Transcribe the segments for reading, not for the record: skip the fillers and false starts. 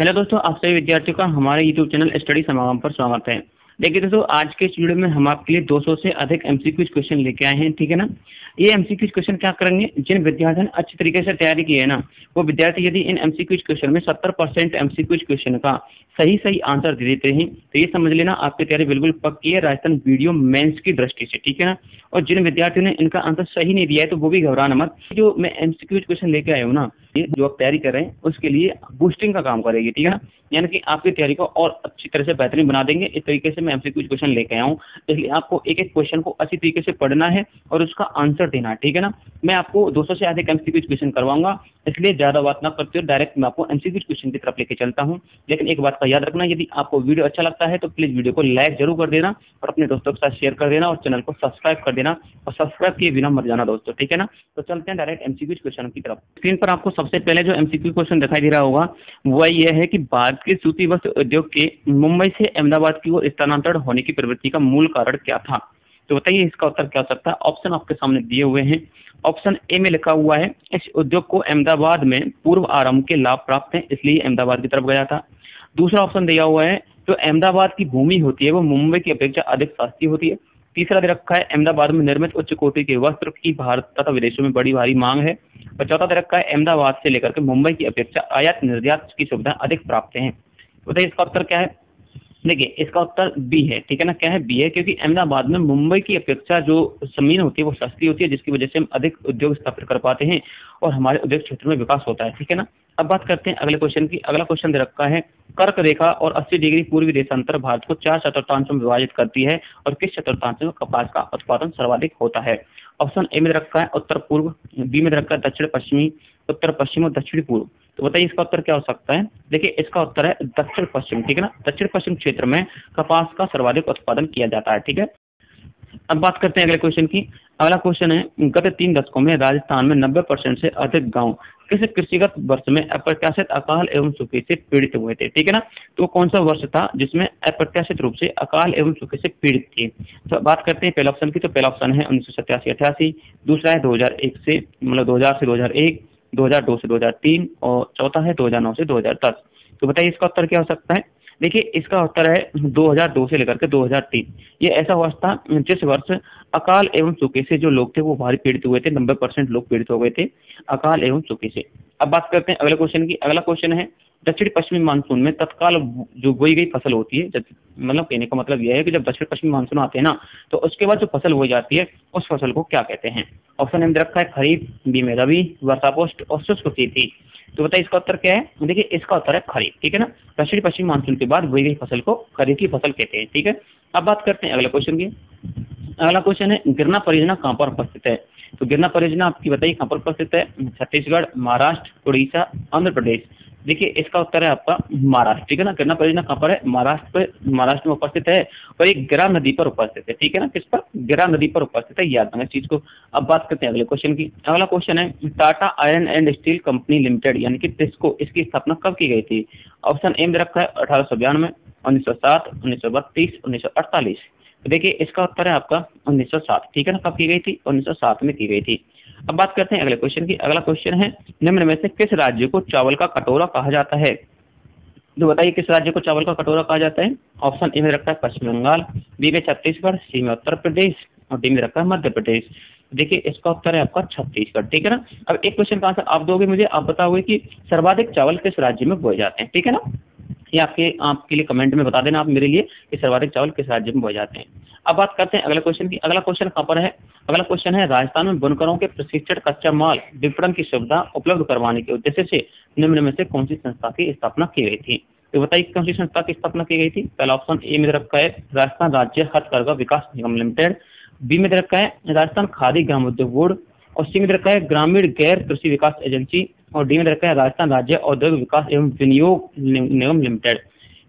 Hello दोस्तों, आप सभी विद्यार्थियों का हमारे यूट्यूब चैनल स्टडी समागम पर स्वागत है। देखिए दोस्तों, आज के इस वीडियो में हम आपके लिए 200 से अधिक एमसीक्यू क्वेश्चन लेके आए हैं, ठीक है ना। ये एमसीक्यू क्वेश्चन क्या करेंगे, जिन विद्यार्थियों ने अच्छी तरीके से तैयारी की है ना, वो विद्यार्थी यदि इन एमसीक्यू क्वेश्चन में 70% एमसीक्यू क्वेश्चन का सही आंसर दे देते हैं तो ये समझ लेना आपकी तैयारी बिल्कुल पक्की है राजस्थान वीडियो मेंस की दृष्टि से, ठीक है ना। और जिन विद्यार्थियों ने इनका आंसर सही नहीं दिया है तो वो भी घबराना मत। जो मैं एमसीक्यू क्वेश्चन लेके आया हूँ ना, ये जो आप तैयारी कर रहे हैं उसके लिए बूस्टिंग का काम करेगी, ठीक है ना। यानी कि आपकी तैयारी को और अच्छी तरह से बेहतरीन बना देंगे। इस तरीके से मैं एमसीक्यू क्वेश्चन लेके आया हूँ, इसलिए आपको एक एक क्वेश्चन को अच्छी तरीके से पढ़ना है और उसका आंसर देना है, ठीक है ना। मैं आपको 200 से अधिक एमसीक्यू क्वेश्चन करवाऊंगा, इसलिए ज्यादा बात ना करते हुए डायरेक्ट मैं आपको एमसीक्यू क्वेश्चन की तरफ लेके चलता हूँ। लेकिन एक बात का याद रखना, यदि आपको वीडियो अच्छा लगता है तो प्लीज वीडियो को लाइक जरूर कर देना और अपने दोस्तों के साथ शेयर कर देना और चैनल को सब्सक्राइब कर देना, और सब्सक्राइब किए बिना मत जाना दोस्तों, ठीक है ना। तो चलते हैं डायरेक्ट एमसीक्यू क्वेश्चन की तरफ। स्क्रीन पर आपको सबसे पहले जो एमसीक्यू क्वेश्चन दिखाई दे रहा होगा वह यह है कि भारत के सूती वस्त्र उद्योग के मुंबई से अहमदाबाद की ओर स्थानांतरण होने की प्रवृत्ति का मूल कारण क्या था। तो बताइए इसका उत्तर क्या हो सकता है। ऑप्शन आपके सामने दिए हुए हैं। ऑप्शन ए में लिखा हुआ है इस उद्योग को अहमदाबाद में पूर्व आरंभ के लाभ प्राप्त है, इसलिए अहमदाबाद की तरफ गया था। दूसरा ऑप्शन दिया हुआ है जो अहमदाबाद की भूमि होती है वो मुंबई की अपेक्षा अधिक सस्ती होती है। तीसरा दे रखा है अहमदाबाद में निर्मित उच्च कोटि के वस्त्र की भारत तथा विदेशों में बड़ी भारी मांग है। और चौथा दे रखा है अहमदाबाद से लेकर के मुंबई की अपेक्षा आयात निर्यात की सुविधा अधिक प्राप्त है। बताइए इसका उत्तर क्या है। देखिए इसका उत्तर बी है, ठीक है ना। क्या है, बी है, क्योंकि अहमदाबाद में मुंबई की अपेक्षा जो जमीन होती है वो सस्ती होती है, जिसकी वजह से हम अधिक उद्योग स्थापित कर पाते हैं और हमारे उद्योग क्षेत्र में विकास होता है, ठीक है ना। अब बात करते हैं अगले क्वेश्चन की। अगला क्वेश्चन दे रखा है कर्क रेखा और 80 डिग्री पूर्वी देशांतर भारत को 4 चतुर्थांशों में विभाजित करती है और किस चतुर्थांश में कपास का उत्पादन सर्वाधिक होता है। ऑप्शन ए में रखा है उत्तर पूर्व, बी में रखा है दक्षिण पश्चिमी, उत्तर पश्चिम और दक्षिण पूर्व। तो बताइए इसका उत्तर क्या हो सकता है। देखिए इसका उत्तर है दक्षिण पश्चिम, ठीक है ना। दक्षिण पश्चिम क्षेत्र में कपास का सर्वाधिक उत्पादन किया जाता है, ठीक है। अब बात करते हैं अगले क्वेश्चन की। अगला क्वेश्चन है गत 3 दशकों में राजस्थान में 90% से अधिक गांव किस कृषिगत वर्ष में अप्रत्याशित अकाल एवं सूखे से पीड़ित हुए थे, ठीक है ना। तो कौन सा वर्ष था जिसमें अप्रत्याशित रूप से अकाल एवं सूखे से पीड़ित थे। तो बात करते हैं पहले ऑप्शन की। तो पहला ऑप्शन है 1987-88, दूसरा है 2001 से मतलब 2000 से 2001, 2002 से 2003 और चौथा है 2009 से 2010। तो बताइए इसका उत्तर क्या हो सकता है। देखिए इसका उत्तर है 2002 से लेकर के 2003। ये ऐसा वर्ष था जिस वर्ष अकाल एवं सूखे से जो लोग थे वो भारी पीड़ित हुए थे। 90% लोग पीड़ित हो गए थे अकाल एवं सूखे से। अब बात करते हैं अगले क्वेश्चन की। अगला क्वेश्चन है दक्षिण पश्चिमी मानसून में तत्काल जो बोई गई फसल होती है, जब मतलब कहने का मतलब यह है कि जब दक्षिण पश्चिमी मानसून आते हैं ना तो उसके बाद जो फसल बोई जाती है उस फसल को क्या कहते हैं। ऑप्शन में रखा है खरीफ, बी में रबी, वर्षापोष्ट और शुष्क खेती। तो बताइए इसका उत्तर क्या है। देखिए इसका उत्तर है खरीफ, ठीक है ना। दक्षिण पश्चिमी मानसून के बाद बोई गई फसल को खरीफ की फसल कहते हैं, ठीक है। अब बात करते हैं अगले क्वेश्चन की। अगला क्वेश्चन है गिरना परियोजना कहाँ पर उपस्थित है। तो गिरना परियोजना आपकी बताइए कहाँ पर उपस्थित है। छत्तीसगढ़, महाराष्ट्र, उड़ीसा, आंध्र प्रदेश। देखिए इसका उत्तर है आपका महाराष्ट्र, ठीक है ना। गिरना परियोजना कहाँ पर है, महाराष्ट्र में उपस्थित है और एक गिरा नदी पर उपस्थित है, ठीक है ना। किस पर, गिरा नदी पर उपस्थित है, याद रखना इस चीज को। अब बात करते हैं अगले क्वेश्चन की। अगला क्वेश्चन है Tata iron and steel company limited यानी कि टिस्को, इसकी स्थापना कब की गई थी। ऑप्शन ए में रखा है 1892, 1907, 1932, 1948। तो देखिए इसका उत्तर है आपका 1907, ठीक है ना। कब की गई थी, 1907 में की गई थी। अब बात करते हैं अगले क्वेश्चन की। अगला क्वेश्चन है निम्न में से किस राज्य को चावल का कटोरा कहा जाता है। तो बताइए किस राज्य को चावल का कटोरा कहा जाता है। ऑप्शन ए में रखा है पश्चिम बंगाल, बी में छत्तीसगढ़, सी में उत्तर प्रदेश और डी में रखा है मध्य प्रदेश। देखिए इसका उत्तर है आपका छत्तीसगढ़, ठीक है ना। अब एक क्वेश्चन का आंसर आप दोगे मुझे, आप बताओगे कि सर्वाधिक चावल किस राज्य में बोए जाते हैं, ठीक है ना। ये आपके लिए कमेंट में बता देना आप मेरे लिए कि सर्वाधिक चावल किस राज्य में बोए जाते हैं। अब बात करते हैं अगले क्वेश्चन की। अगला क्वेश्चन कहाँ पर है। अगला क्वेश्चन है राजस्थान में बुनकरों के प्रशिक्षण कच्चा माल विपणन की सुविधा उपलब्ध करवाने के उद्देश्य से निम्न में से कौन सी संस्था की स्थापना की गई थी। तो बताइए कौन सी संस्था की स्थापना की गई थी। पहला ऑप्शन ए में रखा है राजस्थान राज्य हथकरघा विकास निगम लिमिटेड, बी में रखा है राजस्थान खादी ग्राम उद्योग बोर्ड और सी में रखा है ग्रामीण गैर कृषि विकास एजेंसी और डी में रखा है राजस्थान राज्य औद्योगिक विकास एवं विनियोग निगम लिमिटेड।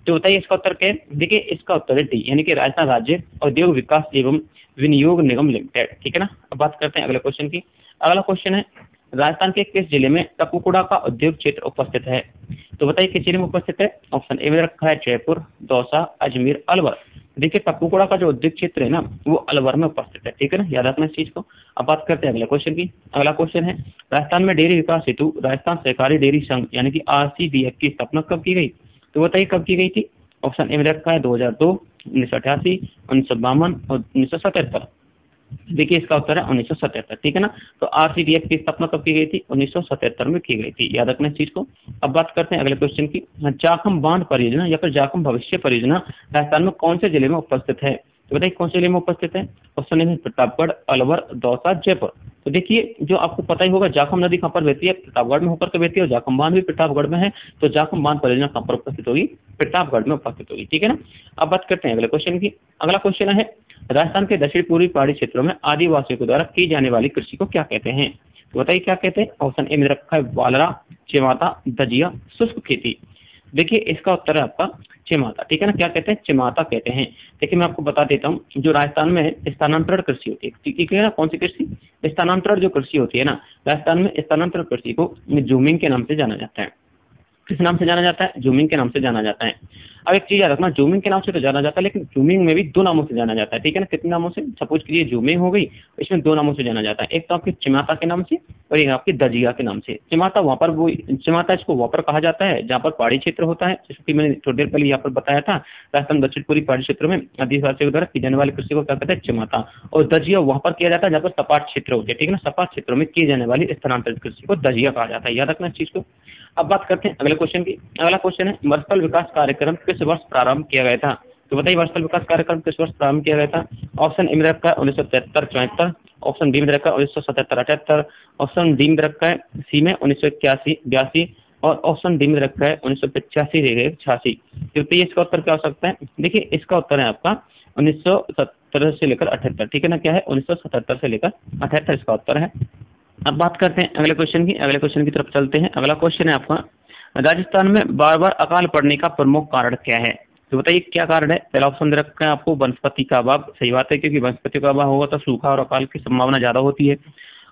तो बताइए इसका उत्तर क्या है। देखिए इसका उत्तर है डी यानी कि राजस्थान राज्य औद्योगिक विकास एवं विनियोग निगम लिमिटेड, ठीक है ना। अब बात करते हैं अगले क्वेश्चन की। अगला क्वेश्चन है राजस्थान के किस जिले में तकुकुड़ा का उद्योग क्षेत्र उपस्थित है। तो बताइए किस जिले में उपस्थित है। ऑप्शन ए में रखा है जयपुर, दौसा, अजमेर, अलवर। देखिए टप्पूकोड़ा का जो उद्योग क्षेत्र है ना वो अलवर में उपस्थित है, ठीक है ना, याद रखना इस चीज को। अब बात करते हैं अगले क्वेश्चन की। अगला क्वेश्चन है राजस्थान में डेयरी विकास हेतु राजस्थान सहकारी डेयरी संघ यानी कि RCDF की स्थापना कब की गई? तो बताइए कब की गई थी। ऑप्शन ए में रखा है 2002, 1988, 1952 और 1977। देखिए इसका उत्तर है 1977, ठीक है ना। तो RCDF की स्थापना कब की गई थी? 1977 में की गई थी, याद रखना इस चीज को। अब बात करते हैं अगले क्वेश्चन की। जाखम बांध परियोजना या फिर जाखम भविष्य परियोजना राजस्थान में कौन से जिले में उपस्थित है? तो बताइए कौन से जिले में उपस्थित है। ऑप्शन ए में प्रतापगढ़, अलवर, दौसा, जयपुर। तो देखिए जो आपको पता ही होगा जाखम नदी कहाँ पर बहती है? प्रतापगढ़ में होकर के बहती है और जाखम बांध भी प्रतापगढ़ में है। तो जाखम बांध परियोजना कहाँ पर उपस्थित होगी? प्रतापगढ़ में उपस्थित होगी, ठीक है ना। अब बात करते हैं अगले क्वेश्चन की। अगला क्वेश्चन है राजस्थान के दक्षिण पूर्वी पहाड़ी क्षेत्रों में आदिवासियों के द्वारा की जाने वाली कृषि को क्या कहते हैं? तो बताइए क्या कहते हैं। ऑप्शन ए में रखा है वालरा, चिमाता, दजिया, शुष्क खेती। देखिए इसका उत्तर है आपका चिमाता, ठीक है ना। क्या कहते हैं? चिमाता कहते हैं। देखिए मैं आपको बता देता हूँ जो राजस्थान में स्थानांतरण कृषि होती है, ठीक है ना। कौन सी कृषि? स्थानांतरण जो कृषि होती है ना राजस्थान में, स्थानांतरण कृषि को जूमिंग के नाम से जाना जाता है। किस नाम से जाना जाता है? जूमिंग के नाम से जाना जाता है। अब एक चीज याद रखना, जूमिंग के नाम से तो जाना जाता है लेकिन जूमिंग में भी दो नामों से जाना जाता है, ठीक है ना। कितने नामों से? सपोज कीजिए जूमिंग हो गई, इसमें दो नामों से जाना जाता है। एक तो आपकी चिमाता के नाम से और एक आपकी दजिया के नाम से। चिमाता वहां पर वो चिमाता इसको वहां पर कहा जाता है जहाँ पर पहाड़ी क्षेत्र होता है, जैसे कि मैंने थोड़ी देर पहले यहाँ पर बताया था। राजस्थान दक्षिण पूर्वी पहाड़ी क्षेत्र में आदिवासियों द्वारा की जाने वाली कृषि को क्या कहते हैं? चिमाता। और दजिया वहां पर किया जाता है जहाँ पर सपाट क्षेत्र होते हैं, ठीक है ना। सपाट क्षेत्रों में की जाने वाली स्थानांतरित कृषि को दजिया कहा जाता है, याद रखना इस चीज को। अब बात करते हैं अगले क्वेश्चन की। अगला क्वेश्चन है वर्षपल विकास कार्यक्रम किस वर्ष प्रारंभ किया गया था? तो बताइए वर्षपल विकास कार्यक्रम किस वर्ष प्रारंभ किया गया था। ऑप्शन ए में रखा है 1973-74, ऑप्शन बी में रखा है 1977-78, ऑप्शन डी में रखा है सी में 1981-82 और ऑप्शन डी में रखा है 1985-86। तो इसका उत्तर क्या हो सकता है? देखिए इसका उत्तर है आपका 1970 से लेकर 78, ठीक है ना। क्या है? 1977 से लेकर 78 इसका उत्तर है। अब बात करते हैं अगले क्वेश्चन की। अगले क्वेश्चन की तरफ चलते हैं। अगला क्वेश्चन है आपका राजस्थान में बार बार अकाल पड़ने का प्रमुख कारण क्या है? तो बताइए क्या कारण है। पहला ऑप्शन दे रखा है आपको वनस्पति का अभाव। सही बात है, क्योंकि वनस्पति का अभाव होगा तो सूखा और अकाल की संभावना ज्यादा होती है।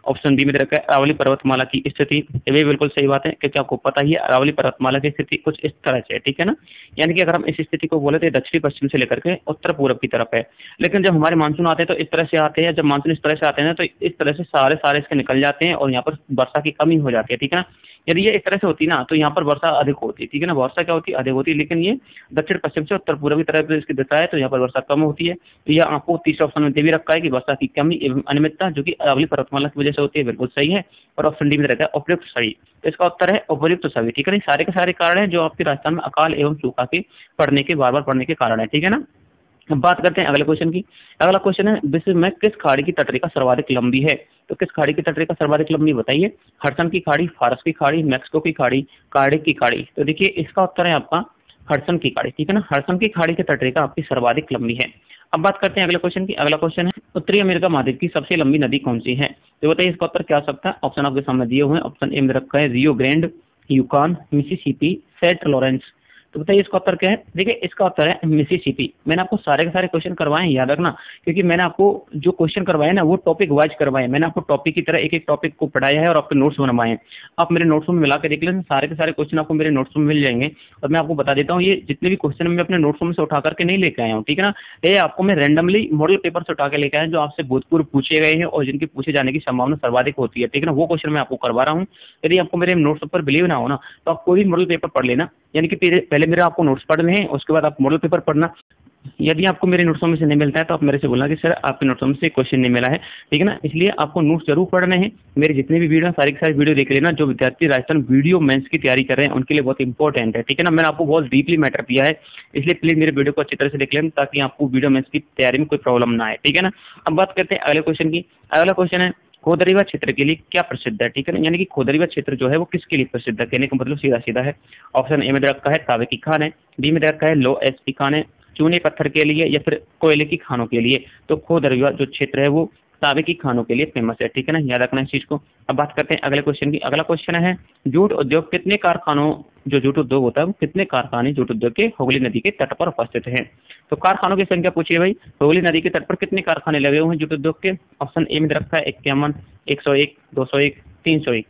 ऑप्शन बी में दे रखा है अरावली पर्वतमाला की स्थिति। ये भी बिल्कुल सही बात है, क्योंकि आपको पता ही है अरावली पर्वतमाला की स्थिति कुछ इस तरह से है, ठीक है ना। यानी कि अगर हम इस स्थिति को बोले तो दक्षिणी पश्चिम से लेकर के उत्तर पूर्व की तरफ है। लेकिन जब हमारे मानसून आते हैं तो इस तरह से आते हैं, जब मानसून इस तरह से आते हैं तो इस तरह से सारे इसके निकल जाते हैं और यहाँ पर वर्षा की कमी हो जाती है, ठीक है ना। यदि ये इस तरह से होती ना तो यहाँ पर वर्षा अधिक होती है, ठीक है ना। वर्षा क्या होती है? अधिक होती है। लेकिन ये दक्षिण पश्चिम से उत्तर पूर्व की तरफ इसकी दिशा है तो यहाँ पर वर्षा कम होती है। तो यह आपको तीसरा ऑप्शन में दे भी रखा है कि वर्षा की कमी एवं अनियमितता जो कि अरावली पर्वतमाला की वजह से होती है, बिल्कुल सही है। और ऑप्शन डी में रहता है उपयुक्त सही। तो इसका उत्तर है उपयुक्त सभी, ठीक है ना। सारे के सारे कारण है जो आपके राजस्थान में अकाल एवं सूखा के पड़ने के बार बार पड़ने के कारण है, ठीक है ना। अब बात करते हैं अगले क्वेश्चन की। अगला क्वेश्चन है विश्व में किस खाड़ी की तटरेखा सर्वाधिक लंबी है? तो किस खाड़ी की तटरेखा सर्वाधिक लंबी बताइए। हडसन की खाड़ी, फारस की खाड़ी, मैक्सिको की खाड़ी, कार्डिफ की खाड़ी। तो देखिए इसका उत्तर है आपका हडसन की खाड़ी, ठीक है ना। हडसन की खाड़ी की तटरेखा आपकी सर्वाधिक लंबी है। अब बात करते हैं अगले क्वेश्चन की। अगला क्वेश्चन है उत्तरी अमेरिका महाद्वीप की सबसे लंबी नदी कौन सी है? तो बताइए इसका उत्तर क्या हो सकता है। ऑप्शन आपके सामने दिए हुए हैं। ऑप्शन ए में रखा है रियो ग्रैंड, यूकान, मिसिसिपी, सेंट लॉरेंस। तो बताइए इसका उत्तर क्या है। देखिए इसका उत्तर है मिसिसिपी। मैंने आपको सारे के सारे क्वेश्चन करवाए हैं, याद रखना, क्योंकि मैंने आपको जो क्वेश्चन करवाए ना वो टॉपिक वाइज करवाए हैं। मैंने आपको टॉपिक की तरह एक एक टॉपिक को पढ़ाया है और आपके नोट्स बनवाए हैं। आप मेरे नोट्स में मिला के देख लें, सारे के सारे क्वेश्चन आपको मेरे नोट्स में मिल जाएंगे। और मैं आपको बता देता हूँ ये जितने भी क्वेश्चन मैं अपने नोट्स में से उठा करके नहीं लेके आया हूँ, ठीक है ना। ये आपको मैं रैंडमली मॉडल पेपर से उठा के लेके आया जो आपसे भूतपूर्व पूछे गए हैं और जिनके पूछे जाने की संभावना सर्वाधिक होती है, ठीक है ना। वो क्वेश्चन मैं आपको करवा रहा हूँ। यदि आपको मेरे नोट्स पर बिलीव ना हो ना तो आप कोई भी मॉडल पेपर पढ़ लेना, यानी कि पहले मेरे आपको नोट्स पढ़ने हैं उसके बाद आप मॉडल पेपर पढ़ना। यदि आपको मेरे नोट्सों में से नहीं मिलता है तो आप मेरे से बोलना कि सर आपके नोट्सों में से क्वेश्चन नहीं मिला है, ठीक है ना। इसलिए आपको नोट्स जरूर पढ़ने हैं। मेरे जितने भी वीडियो सारी की सारी वीडियो देख लेना। जो विद्यार्थी राजस्थान वीडियो मेंस की तैयारी कर रहे हैं उनके लिए बहुत इंपॉर्टेंट है, ठीक है ना। मैंने आपको बहुत डीपली मैटर दिया है, इसलिए प्लीज मेरे वीडियो को अच्छी तरह से देख लेना ताकि आपको वीडियो मेंस की तैयारी में कोई प्रॉब्लम ना आए, ठीक है ना। अब बात करते हैं अगले क्वेश्चन की। अगला क्वेश्चन है खोदरीवा क्षेत्र के लिए क्या प्रसिद्ध है, ठीक है ना। यानी कि खोदरीवा क्षेत्र जो है वो किसके लिए प्रसिद्ध है, कहने का मतलब सीधा सीधा है। ऑप्शन ए में रखा है तांबे की खान है, बी में रखा है लो एसपी खान है, चूने पत्थर के लिए या फिर कोयले की खानों के लिए। तो खोदरीवा जो क्षेत्र है वो तांबे की खानों के लिए फेमस है, ठीक है ना। याद रखना इस चीज को। अब बात करते हैं अगले क्वेश्चन की। अगला क्वेश्चन है जूट उद्योग कितने कारखानों, जो जूट उद्योग होता है वो कितने कारखाने जूट उद्योग के हुगली नदी के तट पर उपस्थित हैं। तो कारखानों की संख्या पूछिए भाई, हुगली नदी के तट पर कितने कारखाने लगे हुए हैं जूट उद्योग के। ऑप्शन ए में रखा है 51, 101, 201, 301।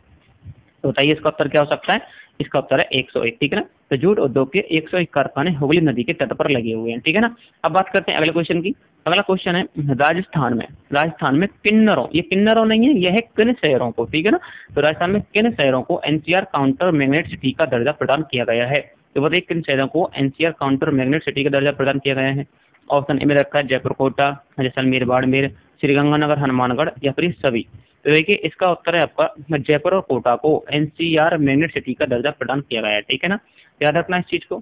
तो बताइए इसका उत्तर क्या हो सकता है। इसका उत्तर है 101, ठीक है ना। तो जूट उद्योग के 101 कारखाने हुगली नदी के तट पर लगे हुए हैं, ठीक है ना। अब बात करते हैं अगले क्वेश्चन की। अगला क्वेश्चन है राजस्थान में किन्नरों, ये किन्नरों नहीं है, यह है किन शहरों को, ठीक है ना। तो राजस्थान में किन शहरों को एनसीआर काउंटर मैग्नेट सिटी का दर्जा प्रदान किया गया है। तो बताइए किन शहरों को एनसीआर काउंटर मैग्नेट सिटी का दर्जा प्रदान किया गया है। ऑप्शन ए में रखा है जयपुर, कोटा, जैसलमेर, बाड़मेर, श्रीगंगानगर, हनुमानगढ़ या फिर सभी। तो देखिए इसका उत्तर है आपका जयपुर और कोटा को एनसीआर मैग्नेट सिटी का दर्जा प्रदान किया गया है, ठीक है ना। याद रखना इस चीज को।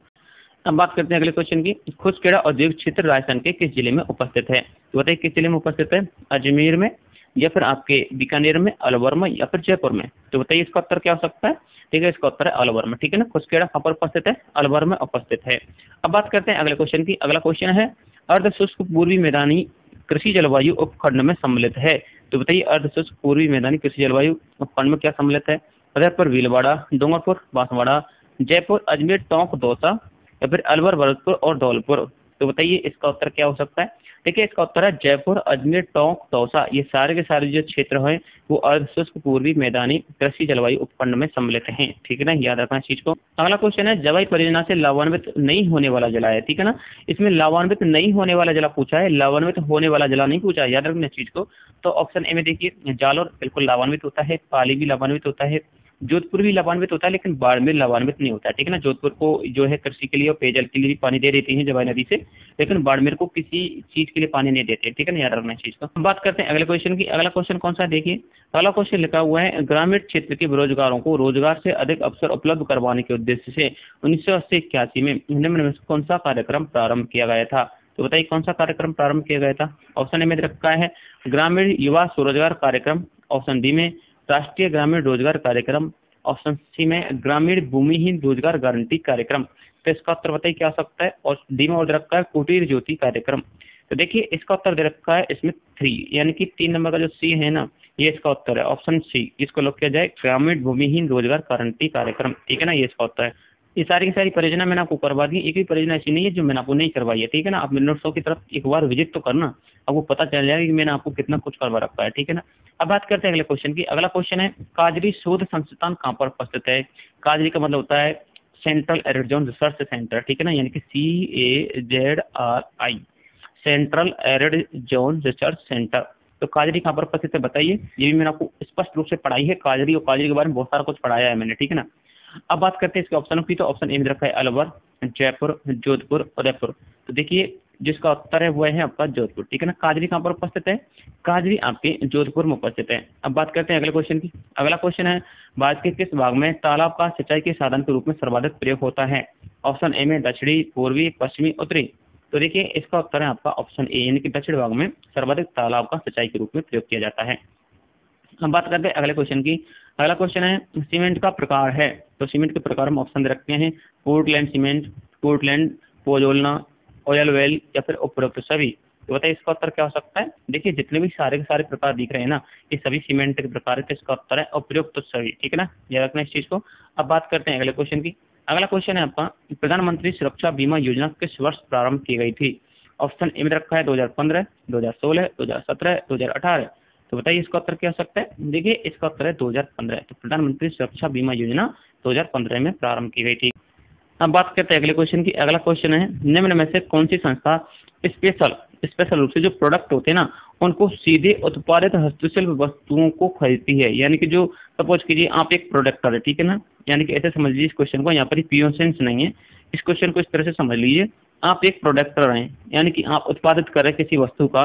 अब बात करते हैं अगले क्वेश्चन की। खुसखेड़ा औद्योगिक क्षेत्र राजस्थान के किस जिले में उपस्थित है। तो बताइए किस जिले में उपस्थित है, अजमेर में या फिर आपके बीकानेर में, अलवर में या फिर जयपुर में। तो बताइए इसका उत्तर क्या हो सकता है, ठीक है, इसका उत्तर है अलवर में, ठीक है ना। खुसखेड़ा कहाँ पर उपस्थित है, अलवर में उपस्थित है। अब बात करते हैं अगले क्वेश्चन की। अगला क्वेश्चन है अर्ध शुष्क पूर्वी मैदानी कृषि जलवायु उपखंड में सम्मिलित है। तो बताइए अर्ध शुष्क पूर्वी मैदानी कृषि जलवायु उपखंड में क्या सम्मिलित है। फतेहपुर, भीलवाड़ा, डूंगरपुर, बांसवाड़ा, जयपुर, अजमेर, टोंक, दौसा या फिर अलवर, भरतपुर और धौलपुर। तो बताइए इसका उत्तर क्या हो सकता है। देखिए इसका उत्तर है जयपुर, अजमेर, टोंक, दौसा, ये सारे के सारे जो क्षेत्र हैं वो अर्ध शुष्क पूर्वी मैदानी कृषि जलवायु उपखंड में सम्मिलित हैं, ठीक है ना। याद रखना इस चीज को। अगला क्वेश्चन है जवाई परियोजना से लाभान्वित नहीं होने वाला जिला है, ठीक है ना। इसमें लाभान्वित नहीं होने वाला जिला पूछा है, लाभान्वित होने वाला जिला नहीं पूछा है, याद रखना इस चीज को। तो ऑप्शन ए में देखिए जालोर बिल्कुल लाभान्वित होता है, पाली भी लाभान्वित होता है, जोधपुर भी लाभान्वित होता है, लेकिन बाड़मेर लाभान्वित नहीं होता है, ठीक है ना। जोधपुर को जो है कृषि के लिए और पेयजल के लिए भी पानी दे देती है जवाई नदी से, लेकिन बाड़मेर को किसी चीज के लिए पानी नहीं देते, ठीक है ना। याद रखना इस चीज को। बात करते हैं अगले क्वेश्चन की। अगला क्वेश्चन कौन सा है, देखिए अगला क्वेश्चन लिखा हुआ है ग्रामीण क्षेत्र के बेरोजगारों को रोजगार से अधिक अवसर उपलब्ध करवाने के उद्देश्य से 1980-81 में निम्न में कौन सा कार्यक्रम प्रारंभ किया गया था। तो बताइए कौन सा कार्यक्रम प्रारंभ किया गया था। ऑप्शन ए में रखा है ग्रामीण युवा स्वरोजगार कार्यक्रम, ऑप्शन बी में राष्ट्रीय ग्रामीण रोजगार कार्यक्रम, ऑप्शन सी में ग्रामीण भूमिहीन रोजगार गारंटी कार्यक्रम। तो इसका उत्तर बताइए क्या हो सकता है। और डी में और रखा है कुटीर ज्योति कार्यक्रम। तो देखिए इसका उत्तर दे रखा है इसमें 3, यानी कि 3 नंबर का जो सी है ना, ये इसका उत्तर है ऑप्शन सी। इसको लॉक किया जाए ग्रामीण भूमिहीन रोजगार गारंटी कार्यक्रम, ठीक है ना, ये इसका उत्तर है। ये सारी की सारी परियोजना मैंने आपको करवा दी, एक भी परियोजना ऐसी नहीं है जो मैंने आपको नहीं करवाई है, ठीक है ना। आप नोट्सों की तरफ एक बार विजिट तो करना, आपको पता चल जाएगा कि मैंने आपको कितना कुछ करवा रखा है, ठीक है ना। अब बात करते हैं अगले क्वेश्चन की। अगला क्वेश्चन है काजरी शोध संस्थान कहाँ पर उपस्थित है। काजरी का मतलब होता है central arid zone research centre, ठीक है ना, यानी कि CAZRI, central arid zone research centre. तो काजरी कहाँ पर उपस्थित है बताइए। ये भी मैंने आपको स्पष्ट रूप से पढ़ाई है, काजरी और काजरी के बारे में बहुत सारा कुछ पढ़ाया है मैंने, ठीक है ना। अब बात करते हैं इसके ऑप्शनों की। तो ऑप्शन ए में रखा है अलवर, जयपुर, जोधपुर, उदयपुर। तो देखिए जिसका उत्तर है वो है आपका जोधपुर, ठीक है ना। काजरी कहाँ पर उपस्थित है, काजरी आपके जोधपुर में उपस्थित है। अब बात करते हैं अगले क्वेश्चन की। अगला क्वेश्चन है भारत के किस भाग में तालाब का सिंचाई के साधन के रूप में सर्वाधिक प्रयोग होता है। ऑप्शन ए में दक्षिणी, पूर्वी, पश्चिमी, उत्तरी। तो देखिए इसका उत्तर है आपका ऑप्शन ए, यानी कि दक्षिण भाग में सर्वाधिक तालाब का सिंचाई के रूप में प्रयोग किया जाता है। अब बात करते हैं अगले क्वेश्चन की। अगला क्वेश्चन है सीमेंट का प्रकार है। तो सीमेंट के प्रकार में ऑप्शन रखते हैं Portland cement, Portland, pozzolana, oil well या फिर उपरोक्त सभी। तो बताइए इसका उत्तर क्या हो सकता है। देखिए जितने भी सारे के सारे प्रकार दिख रहे हैं ना, ये सभी सीमेंट के प्रकार है, तो इसका उत्तर है उपयुक्त सभी, ठीक है ना। याद रखना इस चीज को। अब बात करते हैं अगले क्वेश्चन की। अगला क्वेश्चन है आपका प्रधानमंत्री सुरक्षा बीमा योजना किस वर्ष प्रारंभ की गई थी। ऑप्शन ए में रखा है 2015, 2016, 2017, 2018। तो बताइए इसका उत्तर क्या हो सकता है। देखिए इसका उत्तर है 2015। तो प्रधानमंत्री सुरक्षा बीमा योजना 2015 में प्रारंभ की गई थी। अब बात करते हैं अगले क्वेश्चन की। अगला क्वेश्चन है निम्न में से कौन सी संस्था स्पेशल रूप से जो प्रोडक्ट होते हैं ना उनको सीधे उत्पादित हस्तशिल्प वस्तुओं को खरीदती है। यानी कि जो सपोज कीजिए आप एक प्रोडक्टर है, ठीक है ना, यानी कि ऐसे समझ लीजिए इस क्वेश्चन को, यहाँ पर पीओ सेंस नहीं है, इस क्वेश्चन को इस तरह से समझ लीजिए। आप एक प्रोडक्टर हैं, यानी कि आप उत्पादित कर रहे किसी वस्तु का,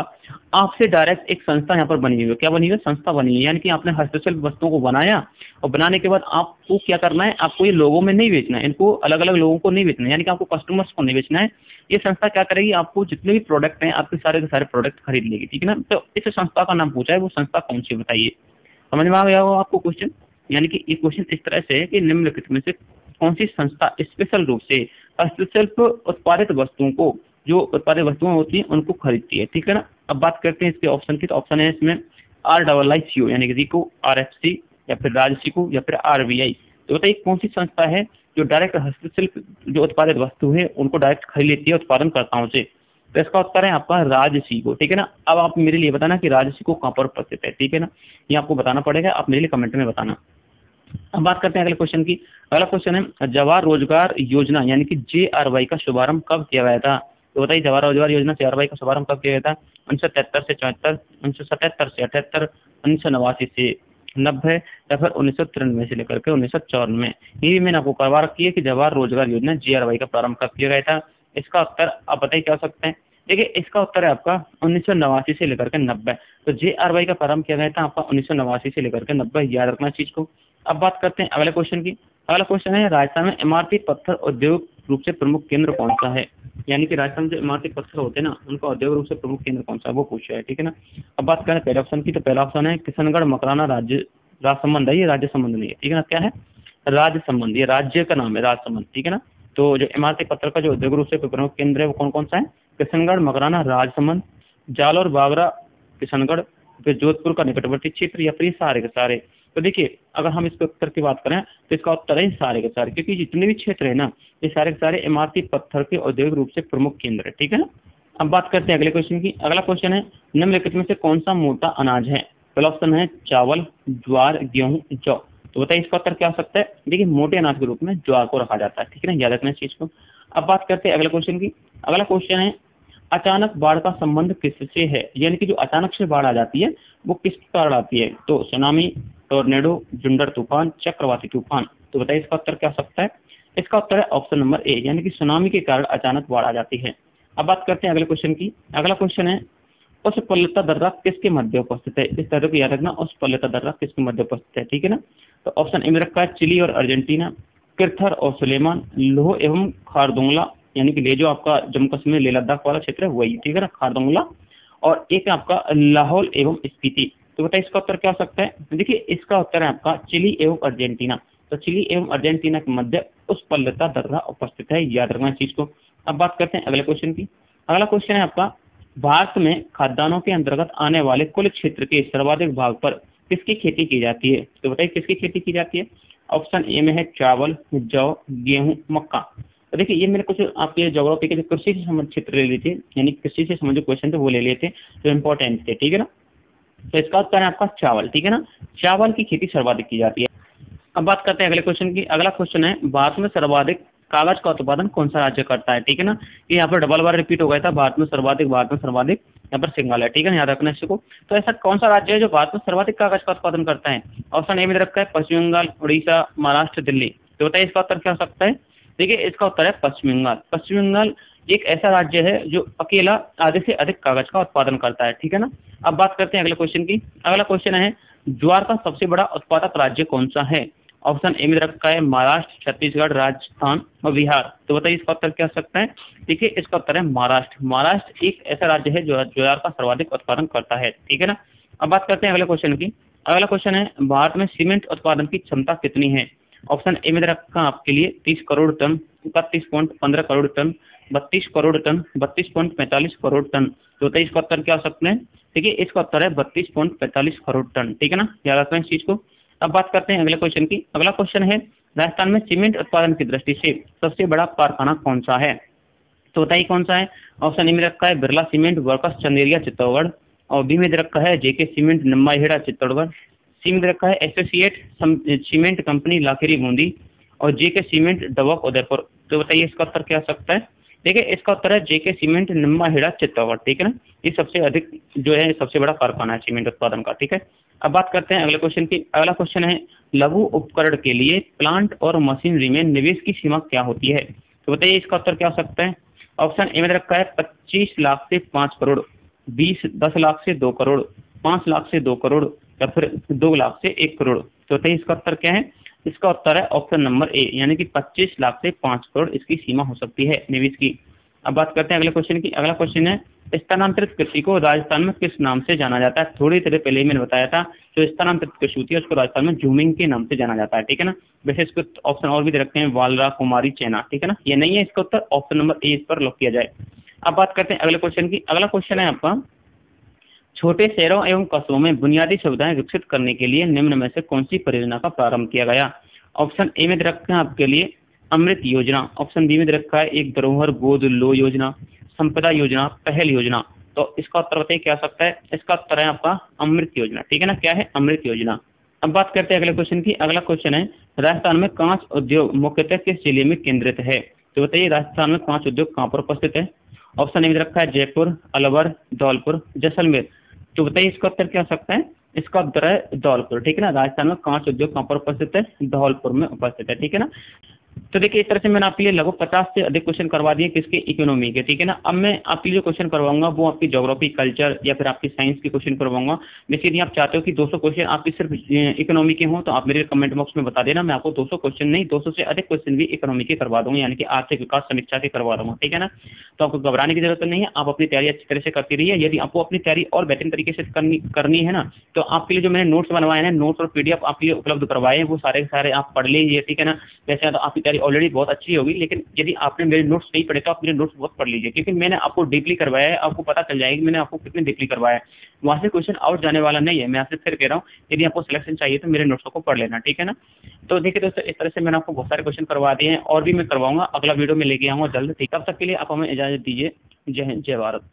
आपसे डायरेक्ट एक संस्था यहाँ पर बनी हुई है। क्या बनी हुई है, संस्था बनी है। यानी कि आपने हस्तशिल्प वस्तुओं को बनाया और बनाने के बाद आपको क्या करना है, आपको ये लोगों में नहीं बेचना है, इनको अलग अलग लोगों को नहीं बेचना है, यानी कि आपको कस्टमर्स को नहीं बेचना है। ये संस्था क्या करेगी, आपको जितने भी प्रोडक्ट हैं आपके सारे के सारे प्रोडक्ट खरीद लेगी, ठीक है ना। तो इस संस्था का नाम पूछा है, वो संस्था कौन सी बताइए। समझ में आ गया होगा आपको क्वेश्चन। यानी कि ये क्वेश्चन इस तरह से है कि निम्नलिखित में से कौन सी संस्था स्पेशल रूप से हस्तशिल्प उत्पादित वस्तुओं को, जो उत्पादित वस्तुएं होती हैं उनको खरीदती है, ठीक है ना। अब बात करते हैं इसके ऑप्शन की। तो ऑप्शन है इसमें RIICO, यानी कि रिको, RFC या फिर राजसिको या फिर RBI। तो बताइए कौन सी संस्था है जो डायरेक्ट हस्तशिल्प जो उत्पादित वस्तु है उनको डायरेक्ट खरीद लेती है उत्पादनकर्ताओं से। तो इसका उत्तर है आपका राजसिको, ठीक है ना। अब आप मेरे लिए बताना कि राजसिको कहाँ पर उपस्थित है, ठीक है ना, ये आपको बताना पड़ेगा, आप मेरे लिए कमेंट में बताना। अब बात करते हैं अगले क्वेश्चन की। अगला क्वेश्चन है जवाहर रोजगार योजना यानी कि JRY का शुभारंभ कब किया गया था? तो बताइए जवाहर रोजगार योजना JRY का शुभारंभ कब किया गया था? 1973 से 74, 1977 से 78, 1989 से 90 या फिर 1993 से लेकर के 1994। ये भी मैंने आपको करवा रखी है कि जवाहर रोजगार योजना JRY का प्रारंभ कब किया गया था। इसका उत्तर आप बताइए क्या हो सकते हैं? देखिए इसका उत्तर है आपका 1989 से लेकर के 90। तो JRY का प्रारंभ किया गया था आपका 1989 से लेकर के 90, याद रखना चीज को। अब बात करते हैं अगले क्वेश्चन की। अगला क्वेश्चन है राजस्थान में इमारती पत्थर औद्योगिक रूप से प्रमुख केंद्र कौन सा है? यानी कि राजस्थान में जो इमारती पत्थर होते हैं ना, उनका औद्योगिक रूप से प्रमुख केंद्र कौन सा है, वो पूछा है, ठीक है ना। अब बात करें पहले ऑप्शन की, तो पहला ऑप्शन है किशनगढ़ मकराना राज संबंध है, ये राज्य संबंध नहीं है, ठीक है ना। क्या है? राज्य संबंध, ये राज्य का नाम है राज संबंध, ठीक है ना। तो जो इमारती पत्थर का जो औद्योगिक रूप से प्रमुख केंद्र है वो कौन कौन सा है? किशनगढ़ मकराना राजसमंद, जालौर बागरा किशनगढ़, फिर जोधपुर का निकटवर्ती क्षेत्र, या फिर सारे के सारे। तो देखिए अगर हम इसके उत्तर की बात करें तो इसका उत्तर है सारे के सारे, क्योंकि जितने भी क्षेत्र है ना ये सारे के सारे इमारती पत्थर के औद्योगिक रूप से प्रमुख केंद्र है, ठीक है ना। अब बात करते हैं अगले क्वेश्चन की। अगला क्वेश्चन है निम्नलिखित में से कौन सा मोटा अनाज है? पहला ऑप्शन है चावल, ज्वार, गेहूं, जौ। तो बताइए इसका उत्तर क्या हो सकता है? देखिए मोटे अनाज के रूप में ज्वार को रखा जाता है, ठीक है ना, याद रखना इस चीज को। अब बात करते हैं अगले क्वेश्चन की। अगला क्वेश्चन है अचानक बाढ़ का संबंध किससे है? यानी कि जो अचानक से बाढ़ आ जाती है वो किसके कारण आती है? तो सुनामी, टोर्नेडो, जुंडर तूफान, चक्रवाती तूफान। तो बताइए इसका उत्तर क्या हो सकता है? इसका उत्तर है ऑप्शन नंबर ए, यानी कि सुनामी के कारण अचानक बाढ़ आ जाती है। अब बात करते हैं अगले क्वेश्चन की। अगला क्वेश्चन है उस पल्लता दर्रा किसके मध्य उपस्थित है? इस तरह को याद रखना, उस पल्लता दर्रा किसके मध्य उपस्थित है, ठीक है ना। तो ऑप्शन ए में रखा है चिली और अर्जेंटीना, किरथर और सुलेमान, लोह एवं खारदुंगला, यानी कि ले जो आपका जम्मू कश्मीर लेह लद्दाख वाला क्षेत्र है वही, ठीक है ना, खारदुंगला, और एक है आपका लाहौल एवं स्पीति। तो बताइए इसका उत्तर क्या हो सकता है? देखिए इसका उत्तर है आपका चिली एवं अर्जेंटीना। तो चिली एवं अर्जेंटीना के मध्य उस पल्लता दर्रा उपस्थित है, याद रखना इस चीज को। अब बात करते हैं अगले क्वेश्चन की। अगला क्वेश्चन है आपका भारत में खाद्यान्नों के अंतर्गत आने वाले कुल क्षेत्र के सर्वाधिक भाग पर किसकी खेती की जाती है? तो बताइए किसकी खेती की जाती है? ऑप्शन ए में है चावल, जौ, गेहूं, मक्का। तो देखिए ये मैंने कुछ आपके ज्योग्राफी के जो कृषि से संबंधित क्षेत्र ले लिए थे, यानी कृषि से संबंधित क्वेश्चन थे वो ले लिए थे जो इंपॉर्टेंट थे, ठीक है ना। तो इसका उत्तर है आपका चावल, ठीक है ना, चावल की खेती सर्वाधिक की जाती है। अब बात करते हैं अगले क्वेश्चन की। अगला क्वेश्चन है भारत में सर्वाधिक कागज का उत्पादन कौन सा राज्य करता है? ठीक है ना, ये यहाँ पर डबल बार रिपीट हो गया था, भारत में सर्वाधिक यहाँ पर सिंगल है, ठीक है ना, याद रखना इसको। तो ऐसा कौन सा राज्य है जो भारत में सर्वाधिक कागज का उत्पादन करता है? ऑप्शन ए में रखा है पश्चिम बंगाल, उड़ीसा, महाराष्ट्र, दिल्ली। तो बताइए इसका उत्तर क्या हो सकता है? देखिए इसका उत्तर है पश्चिम बंगाल। पश्चिम बंगाल एक ऐसा राज्य है जो अकेला आधे से अधिक कागज का उत्पादन करता है, ठीक है ना। अब बात करते हैं अगले क्वेश्चन की। अगला क्वेश्चन है ज्वार का सबसे बड़ा उत्पादक राज्य कौन सा है? ऑप्शन ए में रखा है महाराष्ट्र, छत्तीसगढ़, राजस्थान और बिहार। तो बताइए इसका उत्तर क्या हो सकता है? देखिए इसका उत्तर है महाराष्ट्र। महाराष्ट्र एक ऐसा राज्य है जो ज्वार का सर्वाधिक उत्पादन करता है, ठीक है ना। अब बात करते हैं अगले क्वेश्चन की। अगला क्वेश्चन है भारत में सीमेंट उत्पादन की क्षमता कितनी है? ऑप्शन ए में रखा आपके लिए 30 crore tonne, 31.15 crore tonne, 32 crore tonne, 32.45 crore tonne. तो बताइए इसका उत्तर क्या हो सकते हैं? देखिए इसका उत्तर है 32.45 करोड़ टन, ठीक है ना, याद रखना इस चीज को। अब बात करते हैं अगले क्वेश्चन की। अगला क्वेश्चन है राजस्थान में सीमेंट उत्पादन की दृष्टि से सबसे बड़ा कारखाना कौन सा है? तो बताइए कौन सा है? ऑप्शन ए में रखा है बिरला सीमेंट वर्कर्स चंदेरिया चित्तौड़गढ़, और बी में रखा है जेके सीमेंट निम्बाहेड़ा चित्तौड़गढ़, सी में रखा है associate cement company Lakheri Bundi, और जेके सीमेंट डबक उदयपुर। तो बताइए इसका उत्तर क्या हो सकता है? देखिए इसका उत्तर है जेके सीमेंट निम्बाहेड़ा चित्तौड़गढ़, ठीक है ना, ये सबसे अधिक जो है सबसे बड़ा कारखाना है सीमेंट उत्पादन का, ठीक है। अब बात करते हैं अगले क्वेश्चन की। अगला क्वेश्चन है लघु उपकरण के लिए प्लांट और मशीनरी में निवेश की सीमा क्या होती है? तो बताइए इसका उत्तर क्या हो सकता है? ऑप्शन ए में रखा है 25 लाख से 5 करोड़, 10 लाख से 2 करोड़, 5 लाख से 2 करोड़, या फिर 2 लाख से 1 करोड़। तो बताइए इसका उत्तर क्या है? इसका उत्तर है ऑप्शन नंबर ए, यानी कि 25 लाख से 5 करोड़ इसकी सीमा हो सकती है निवेश की। अब बात करते हैं अगले क्वेश्चन की। अगला क्वेश्चन है स्थानांतरित कृषि को राजस्थान में किस नाम से जाना जाता है? थोड़ी देर पहले ही मैंने बताया था, जो स्थानांतरित कृषि होती है उसको राजस्थान में झूमिंग के नाम से जाना जाता है, ठीक है ना। वैसे इसको ऑप्शन और भी दे रखते हैं वालरा, कुमारी, चैना, ठीक है ना, ये नहीं है, इसका उत्तर ऑप्शन नंबर ए इस पर लॉक किया जाए। अब बात करते हैं अगले क्वेश्चन की। अगला क्वेश्चन है आपका छोटे शहरों एवं कस्बों में बुनियादी सुविधाएं विकसित करने के लिए निम्न में से कौन सी परियोजना का प्रारंभ किया गया? ऑप्शन ए में रखते हैं आपके लिए अमृत योजना, ऑप्शन बी में रखा है एक धरोहर गोद लो योजना, संपदा योजना, पहल योजना। तो इसका उत्तर बताइए क्या सकता है? इसका उत्तर है आपका अमृत योजना, ठीक है ना, क्या है? अमृत योजना। अब बात करते हैं अगले क्वेश्चन की। अगला क्वेश्चन है, राजस्थान में कांच उद्योग मुख्यतः किस जिले में केंद्रित है? तो बताइए राजस्थान में कांच उद्योग कहाँ पर उपस्थित है? ऑप्शन ए में रखा है जयपुर, अलवर, धौलपुर, जैसलमेर। तो बताइए इसका उत्तर क्या हो सकता है? इसका उत्तर है धौलपुर, ठीक है ना। राजस्थान में कांच उद्योग कहाँ पर उपस्थित है? धौलपुर में उपस्थित है, ठीक है ना। तो देखिए इस तरह से मैंने आपके लिए लगभग 50 से अधिक क्वेश्चन करवा दिए किसके, इकोनॉमी के, ठीक है ना। अब मैं आपके लिए क्वेश्चन करवाऊंगा वो आपकी ज्योग्राफी, कल्चर या फिर आपकी साइंस के क्वेश्चन करवाऊंगा। जैसे यदि आप चाहते हो कि 200 क्वेश्चन आपके सिर्फ इकोनॉमी के हों तो आप मेरे कमेंट बॉक्स में बता देना, मैं आपको 200 क्वेश्चन नहीं 200 से अधिक क्वेश्चन भी इकोनॉमी के करवा दूंगा, यानी कि आर्थिक विकास समीक्षा के करवा दूंगा, ठीक है ना। तो आपको घबराने की जरूरत नहीं है, आप अपनी तैयारी अच्छी तरह से करती रहिए। यदि आपको अपनी तैयारी और बेहतरीन तरीके से करनी है ना, तो आपके लिए जो मैंने नोट्स बनवाए हैं, नोट्स और पीडीएफ आपके लिए उपलब्ध करवाए हैं, वो सारे सारे आप पढ़ लीजिए, ठीक है ना। वैसे तो आपकी तैयारी ऑलरेडी बहुत अच्छी होगी, लेकिन यदि आपने मेरे नोट्स नहीं पढ़े तो आप मेरे नोट्स बहुत पढ़ लीजिए, क्योंकि मैंने आपको डीपली करवाया है। आपको पता चल जाएगा कि मैंने आपको कितने डीपली करवाया है, वहां से क्वेश्चन आउट जाने वाला नहीं है। मैं आपसे फिर कह रहा हूँ, यदि आपको सिलेक्शन चाहिए तो मेरे नोट्स को पढ़ लेना, ठीक है ना। तो देखिए दोस्तों, इस तरह से मैंने आपको बहुत सारे क्वेश्चन करवा दिए हैं और भी मैं करवाऊंगा, अगला वीडियो में लेके आऊंगा जल्द, ठीक। तब तक के लिए आप हमें इजाजत दीजिए। जय हिंद, जय भारत।